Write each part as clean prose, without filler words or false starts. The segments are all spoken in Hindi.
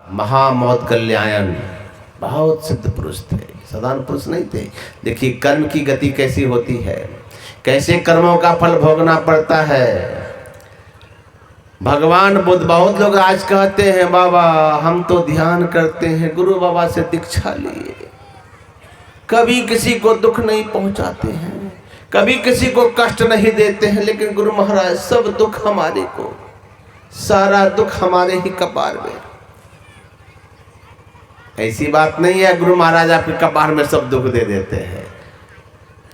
महामौद्गल्यायन बहुत सिद्ध पुरुष थे, साधारण पुरुष नहीं थे। देखिए कर्म की गति कैसी होती है, कैसे कर्मों का फल भोगना पड़ता है। भगवान बुद्ध, बहुत लोग आज कहते हैं बाबा हम तो ध्यान करते हैं, गुरु बाबा से दीक्षा लिए, कभी किसी को दुख नहीं पहुंचाते हैं, कभी किसी को कष्ट नहीं देते हैं, लेकिन गुरु महाराज सब दुख हमारे को, सारा दुख हमारे ही कपार में। ऐसी बात नहीं है गुरु महाराज आपके कपार में सब दुख दे देते हैं।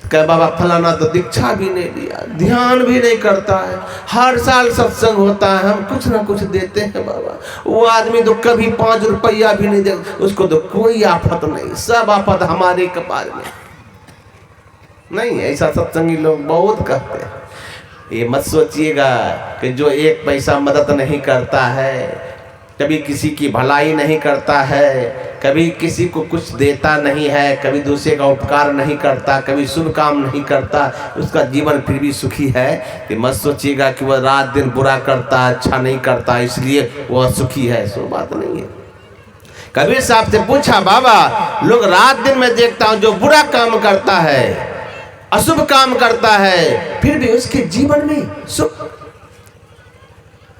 कह बाबा फलाना तो दीक्षा भी नहीं लिया, ध्यान भी नहीं करता है, हर साल सत्संग होता है, हम कुछ ना कुछ देते हैं बाबा, वो आदमी तो कभी 5 रुपया भी नहीं दे, उसको तो कोई आफत नहीं, सब आफत हमारे कपार में। नहीं, ऐसा सत्संगी लोग बहुत कहते हैं। ये मत सोचिएगा कि जो 1 पैसा मदद नहीं करता है, कभी किसी की भलाई नहीं करता है, कभी किसी को कुछ देता नहीं है, कभी दूसरे का उपकार नहीं करता, कभी शुभ काम नहीं करता, उसका जीवन फिर भी सुखी है। कि मत सोचिएगा कि वह रात दिन बुरा करता, अच्छा नहीं करता, इसलिए वह सुखी है, सो बात नहीं है। कबीर साहब से पूछा, बाबा लोग रात दिन में देखता हूँ जो बुरा काम करता है, अशुभ काम करता है, फिर भी उसके जीवन में सुख,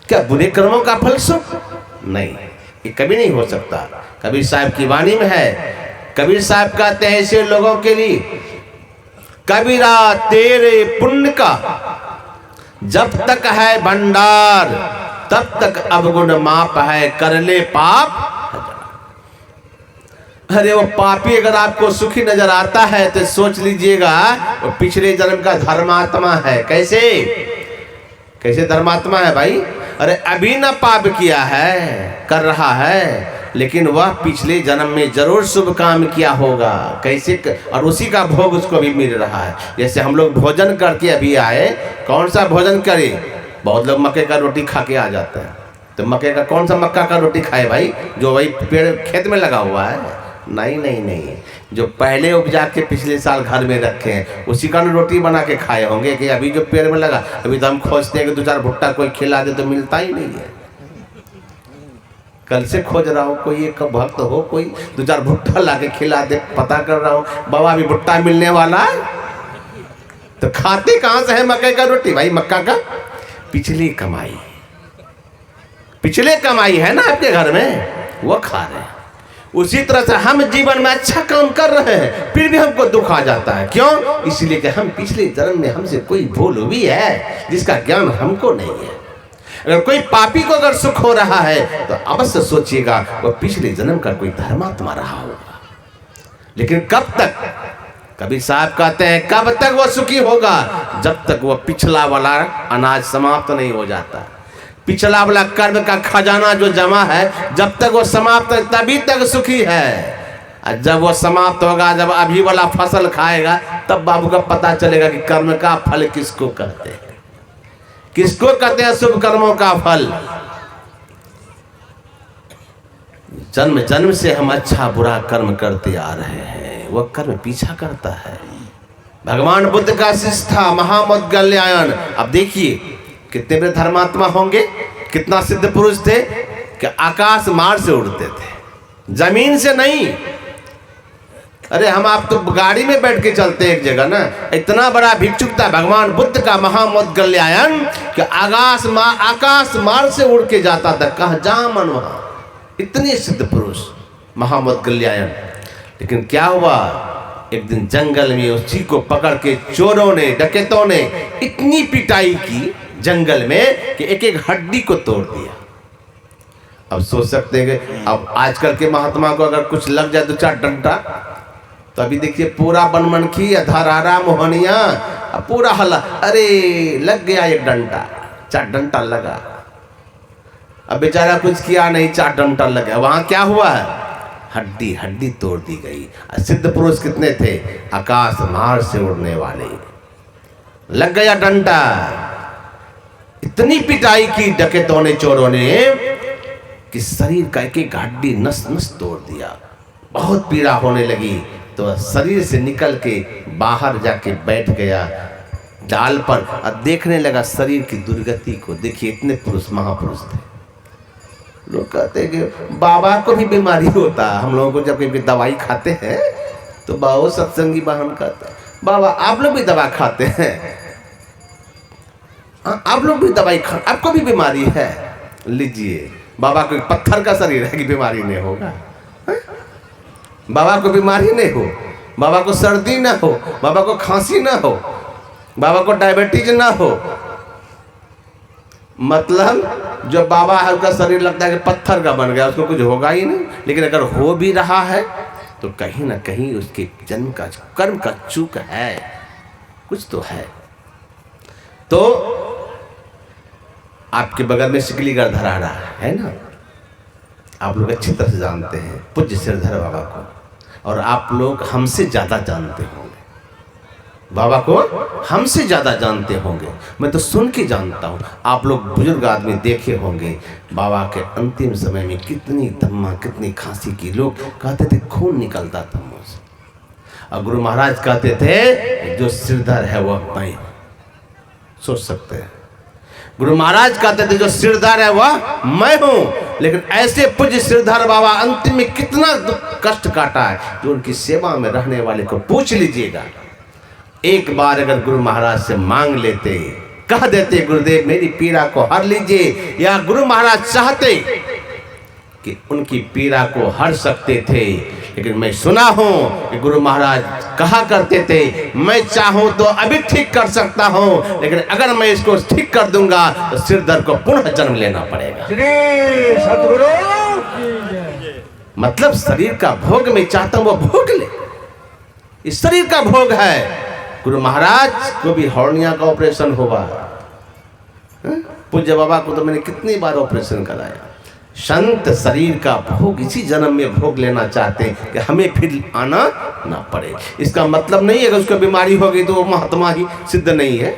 क्या बुरे कर्मों का फल सुख? नहीं, ये कभी नहीं हो सकता। कबीर साहब की वाणी में है, कबीर साहब कहते हैं ऐसे लोगों के लिए, कबीरा तेरे पुण्य का जब तक है भंडार, तब तक अवगुण माप है, कर ले पाप। अरे वो पापी अगर आपको सुखी नजर आता है तो सोच लीजिएगा वो पिछले जन्म का धर्मात्मा है। कैसे कैसे धर्मात्मा है भाई? अरे अभी ना पाप किया है, कर रहा है, लेकिन वह पिछले जन्म में जरूर शुभ काम किया होगा। कैसे और उसी का भोग उसको अभी मिल रहा है। जैसे हम लोग भोजन करके अभी आए, कौन सा भोजन करें? बहुत लोग मक्के का रोटी खा के आ जाते हैं, तो मक्के का कौन सा मक्का का रोटी खाए भाई? जो वही पेड़ खेत में लगा हुआ है? नहीं नहीं नहीं, जो पहले उपजा के पिछले साल घर में रखे हैं उसी का रोटी बना के खाए होंगे। कि अभी जो पेड़ में लगा, अभी तो हम खोजते हैं कि 2-4 भुट्टा कोई खिला दे, तो मिलता ही नहीं है। कल से खोज रहा हूँ कोई एक भक्त हो, कोई 2-4 भुट्टा ला के खिला दे, पता कर रहा हूँ बाबा अभी भुट्टा मिलने वाला है। तो खाते कहाँ से है मक्के का रोटी भाई? मक्का का पिछली कमाई, पिछले कमाई है ना आपके घर में, वो खा रहे हैं। उसी तरह से हम जीवन में अच्छा काम कर रहे हैं, फिर भी हमको दुख आ जाता है। क्यों? इसलिए कि हम पिछले जन्म में हमसे कोई भूल हुई है जिसका ज्ञान हमको नहीं है। अगर कोई पापी को अगर सुख हो रहा है तो अवश्य सोचिएगा वह पिछले जन्म का कोई धर्मात्मा रहा होगा। लेकिन कब तक? कबीर साहब कहते हैं कब तक वह सुखी होगा? जब तक वह पिछला वाला अनाज समाप्त नहीं हो जाता। पिछला वाला कर्म का खजाना जो जमा है, जब तक वो समाप्त है तभी तक सुखी है। और जब वो समाप्त होगा, जब अभी वाला फसल खाएगा, तब बाबू का पता चलेगा कि कर्म का फल किसको कहते हैं, किसको कहते हैं शुभ कर्मों का फल। जन्म जन्म से हम अच्छा बुरा कर्म करते आ रहे हैं, वह कर्म पीछा करता है। भगवान बुद्ध का शिष्य था महामौद्गल्यायन। अब देखिए कितने बड़े धर्मात्मा होंगे, कितना सिद्ध पुरुष थे कि आकाश मार्ग से उड़ते थे, जमीन से नहीं। अरे हम आप तो गाड़ी में बैठ के चलते एक जगह ना, इतना बड़ा भिक्षुक था भगवान बुद्ध का महामौद्गल्यायन कि आकाश मार्ग से उड़ के जाता था, कहा जहां मन वहां। इतने सिद्ध पुरुष महामौद्गल्यायन। लेकिन क्या हुआ, एक दिन जंगल में उसी को पकड़ के चोरों ने, डकैतों ने इतनी पिटाई की जंगल में कि एक एक हड्डी को तोड़ दिया। अब सोच सकते हैं कि अब आजकल के महात्मा को अगर कुछ लग जाए 2-4 डंडा, तो अभी देखिए पूरा बनमनखी धरारा मोहनिया पूरा हल्ला, अरे लग गया एक डंडा, 4 डंडा लगा। अब बेचारा कुछ किया नहीं, 4 डंडा लगा। वहां क्या हुआ? हड्डी हड्डी तोड़ दी गई। सिद्ध पुरुष कितने थे? आकाश मार्ग से उड़ने वाले। लग गया डंडा। इतनी पिटाई की डकैतों ने, चोरों ने, कि शरीर का एक एक हड्डी नस नस तोड़ दिया। बहुत पीड़ा होने लगी तो शरीर से निकल के बाहर जाके बैठ गया डाल पर और देखने लगा शरीर की दुर्गति को। देखिए इतने पुरुष महापुरुष थे। लोग कहते हैं कि बाबा को भी बीमारी होता है। हम लोगों को जब कभी दवाई खाते हैं तो बाबा सत्संगी बहन कहते हैं, बाबा आप लोग भी दवा खाते हैं, आप लोग भी दवाई खा, आपको भी बीमारी है, लीजिए। बाबा को पत्थर का शरीर है कि बीमारी नहीं होगा? बाबा को बीमारी नहीं हो, बाबा को सर्दी ना हो, बाबा को खांसी ना हो, बाबा को डायबिटीज ना हो। मतलब जो बाबा है उसका शरीर लगता है कि पत्थर का बन गया, उसको कुछ होगा ही नहीं। लेकिन अगर हो भी रहा है तो कहीं ना कहीं उसके जन्म का कर्म का चूक है, कुछ तो है। तो आपके बगल में सिकलीगढ़ धरा रहा है ना, आप लोग अच्छी तरह से जानते हैं पूज्य सिरधर बाबा को, और आप लोग हमसे ज़्यादा जानते होंगे बाबा को, हमसे ज़्यादा जानते होंगे। मैं तो सुन के जानता हूँ। आप लोग बुजुर्ग आदमी देखे होंगे बाबा के अंतिम समय में कितनी दम्मा, कितनी खांसी की, लोग कहते थे खून निकलता था मुँह से। और गुरु महाराज कहते थे जो सिरधर है वह मैं। सोच सकते हैं, गुरु महाराज कहते थे जो सिरधर है वह मैं हूँ। लेकिन ऐसे पूज्य सिरधर बाबा अंतिम में कितना कष्ट काटा है, जो उनकी सेवा में रहने वाले को पूछ लीजिएगा। एक बार अगर गुरु महाराज से मांग लेते, कह देते गुरुदेव मेरी पीड़ा को हर लीजिए, या गुरु महाराज चाहते कि उनकी पीड़ा को हर सकते थे। लेकिन मैं सुना हूं कि गुरु महाराज कहा करते थे मैं चाहूं तो अभी ठीक कर सकता हूं, लेकिन अगर मैं इसको ठीक कर दूंगा तो सिरधर को पुनः जन्म लेना पड़ेगा। मतलब शरीर का भोग मैं चाहता हूं वो भोग ले, इस शरीर का भोग है। गुरु महाराज को भी हॉर्निया का ऑपरेशन हुआ, पूज्य बाबा को तो मैंने कितनी बार ऑपरेशन कराया। संत शरीर का भोग इसी जन्म में भोग लेना चाहते हैं कि हमें फिर आना ना पड़े। इसका मतलब नहीं है कि उसको बीमारी हो गई तो वो महात्मा ही, सिद्ध नहीं है।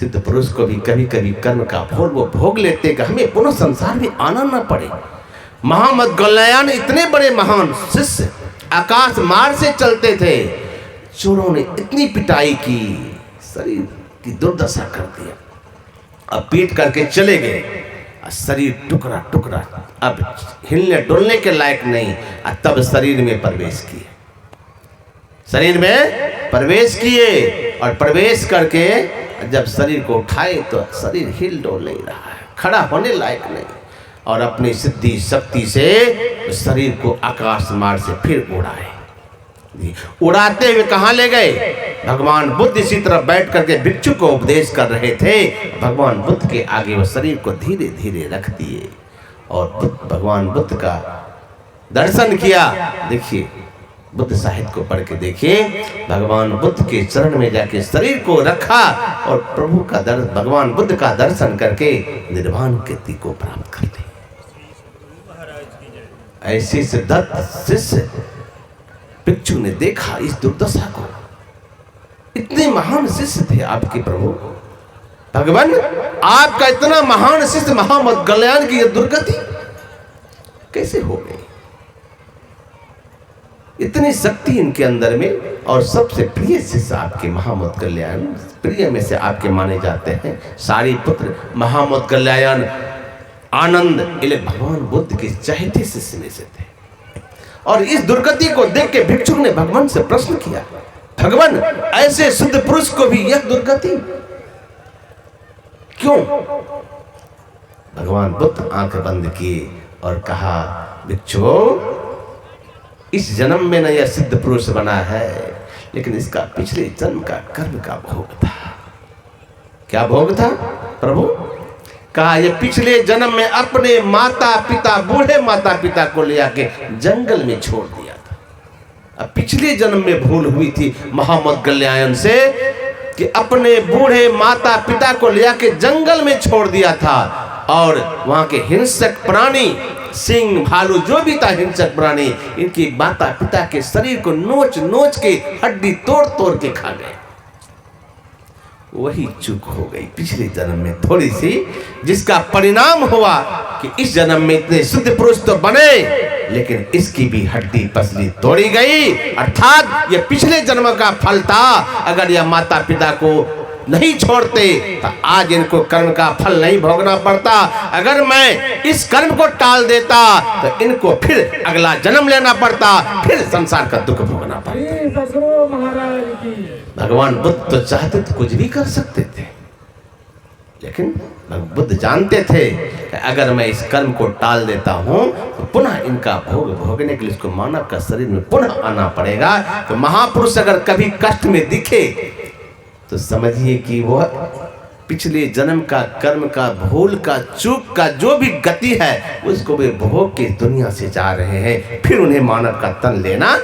सिद्ध पुरुष को भी कभी कभी कर्म का भोग वो भोग लेते कि हमें पुनः संसार में आना ना पड़े। महामौदगल्यायन इतने बड़े महान शिष्य आकाश मार्ग से चलते थे, चोरों ने इतनी पिटाई की, शरीर की दुर्दशा कर दिया, अब पीट करके चले गए, शरीर टुकड़ा टुकड़ा, अब हिलने डुलने के लायक नहीं। तब शरीर में प्रवेश किए, शरीर में प्रवेश किए, और प्रवेश करके जब शरीर को उठाए तो शरीर हिल डोल नहीं रहा है, खड़ा होने लायक नहीं, और अपनी सिद्धि शक्ति से शरीर को आकाश मार्ग से फिर उड़ाए। उड़ाते हुए कहाँ ले गए? भगवान बुद्ध इसी तरह बैठ करके भिक्षु को उपदेश कर रहे थे। भगवान बुद्ध के आगे वो शरीर को धीरे धीरे रख दिए और भगवान बुद्ध का दर्शन किया। देखिए बुद्ध साहित्य को पढ़ के देखिए, भगवान बुद्ध के चरण में जाके शरीर को रखा और प्रभु का भगवान बुद्ध का दर्शन करके निर्वाण गति को प्राप्त कर ली। ऐसे सिद्धत शिष्य भिक्षु ने देखा इस दुर्दशा को। इतने महान शिष्य थे आपके प्रभु, भगवान आपका इतना महान शिष्य महामौदगल्यायन की यह दुर्गति कैसे हो गई? इतनी शक्ति इनके अंदर में, और सबसे प्रिय शिष्य आपके महामौदगल्यायन, प्रिय में से आपके माने जाते हैं सारिपुत्र महामौदगल्यायन आनंद, इले भगवान बुद्ध के चहेते शिष्य में से थे। और इस दुर्गति को देख के भिक्षुक ने भगवान से प्रश्न किया, भगवान ऐसे शुद्ध पुरुष को भी यह दुर्गति क्यों? भगवान बुद्ध आंख बंद किए और कहा, भिक्षु इस जन्म में न यह सिद्ध पुरुष बना है, लेकिन इसका पिछले जन्म का कर्म का भोग था। क्या भोग था प्रभु? कहा ये पिछले जन्म में अपने माता पिता, बूढ़े माता पिता को ले आके जंगल में छोड़ दिया था। अब पिछले जन्म में भूल हुई थी महामौदगल्यायन से कि अपने बूढ़े माता पिता को ले आके जंगल में छोड़ दिया था, और वहां के हिंसक प्राणी सिंह भालू जो भी था हिंसक प्राणी, इनकी माता पिता के शरीर को नोच नोच के हड्डी तोड़ तोड़ के खा गए। वही चूक हो गई पिछले जन्म में थोड़ी सी, जिसका परिणाम हुआ कि इस जन्म में इतने शुद्ध पुरुष तो बने, लेकिन इसकी भी हड्डी पसली तोड़ी गई। अर्थात यह पिछले जन्म का फल था। अगर यह माता पिता को नहीं छोड़ते तो आज इनको कर्म का फल नहीं भोगना पड़ता। अगर मैं इस कर्म को टाल देता तो इनको फिर अगला जन्म लेना पड़ता, फिर संसार का दुख भोगना पड़ता। भगवान बुद्ध तो चाहते तो कुछ भी कर सकते थे, लेकिन बुद्ध जानते थे कि अगर मैं इस कर्म को टाल देता हूं तो पुनः इनका भोग भोगने के लिए इसको मानव का शरीर में पुनः आना पड़ेगा। तो महापुरुष अगर कभी कष्ट में दिखे तो समझिए कि वह पिछले जन्म का कर्म का भूल का चूक का जो भी गति है उसको वे भोग के दुनिया से जा रहे हैं, फिर उन्हें मानव का तन लेना